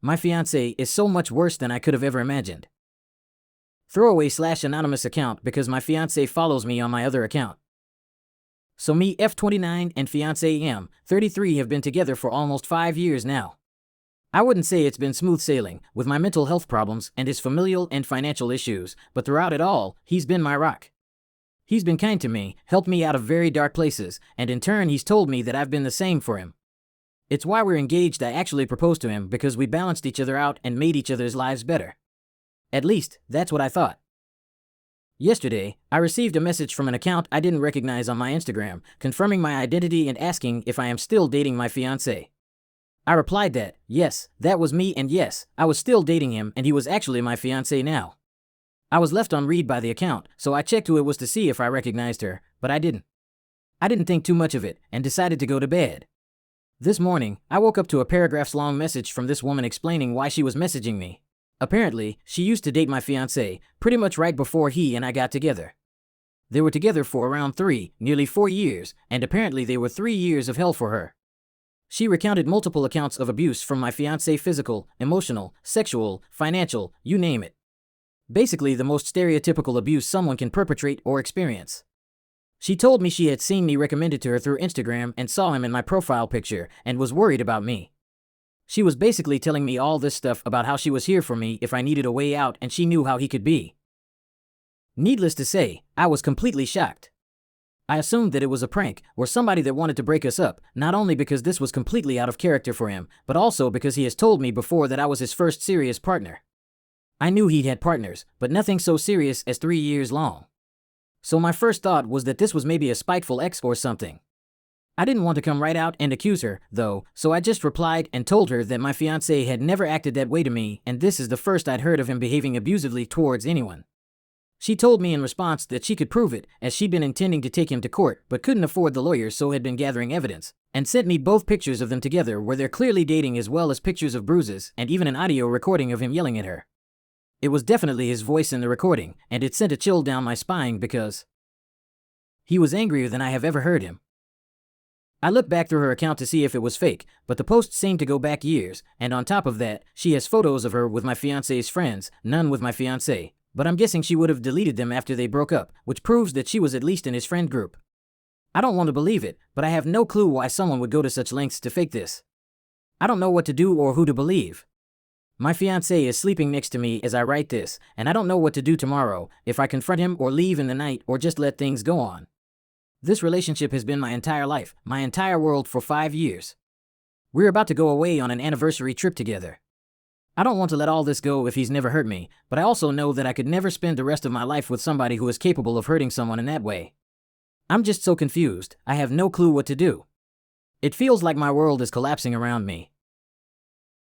My fiancé is so much worse than I could have ever imagined. Throwaway/anonymous account because my fiancé follows me on my other account. So me, F29, and fiancé M, 33 have been together for almost 5 years now. I wouldn't say it's been smooth sailing, with my mental health problems and his familial and financial issues, but throughout it all, he's been my rock. He's been kind to me, helped me out of very dark places, and in turn he's told me that I've been the same for him. It's why we're engaged. I actually proposed to him because we balanced each other out and made each other's lives better. At least, that's what I thought. Yesterday, I received a message from an account I didn't recognize on my Instagram, confirming my identity and asking if I am still dating my fiancé. I replied that, yes, that was me, and yes, I was still dating him and he was actually my fiancé now. I was left on read by the account, so I checked who it was to see if I recognized her, but I didn't. I didn't think too much of it and decided to go to bed. This morning, I woke up to a paragraphs-long message from this woman explaining why she was messaging me. Apparently, she used to date my fiancé, pretty much right before he and I got together. They were together for around 3, nearly 4 years, and apparently they were 3 years of hell for her. She recounted multiple accounts of abuse from my fiancé: physical, emotional, sexual, financial, you name it. Basically the most stereotypical abuse someone can perpetrate or experience. She told me she had seen me recommended to her through Instagram and saw him in my profile picture and was worried about me. She was basically telling me all this stuff about how she was here for me if I needed a way out and she knew how he could be. Needless to say, I was completely shocked. I assumed that it was a prank or somebody that wanted to break us up, not only because this was completely out of character for him, but also because he has told me before that I was his first serious partner. I knew he'd had partners, but nothing so serious as 3 years long. So my first thought was that this was maybe a spiteful ex or something. I didn't want to come right out and accuse her, though, so I just replied and told her that my fiancé had never acted that way to me, and this is the first I'd heard of him behaving abusively towards anyone. She told me in response that she could prove it, as she'd been intending to take him to court but couldn't afford the lawyers, so had been gathering evidence, and sent me both pictures of them together where they're clearly dating, as well as pictures of bruises and even an audio recording of him yelling at her. It was definitely his voice in the recording, and it sent a chill down my spine because he was angrier than I have ever heard him. I looked back through her account to see if it was fake, but the posts seemed to go back years, and on top of that, she has photos of her with my fiancé's friends, none with my fiancé, but I'm guessing she would have deleted them after they broke up, which proves that she was at least in his friend group. I don't want to believe it, but I have no clue why someone would go to such lengths to fake this. I don't know what to do or who to believe. My fiancé is sleeping next to me as I write this, and I don't know what to do tomorrow, if I confront him or leave in the night or just let things go on. This relationship has been my entire life, my entire world for 5 years. We're about to go away on an anniversary trip together. I don't want to let all this go if he's never hurt me, but I also know that I could never spend the rest of my life with somebody who is capable of hurting someone in that way. I'm just so confused, I have no clue what to do. It feels like my world is collapsing around me.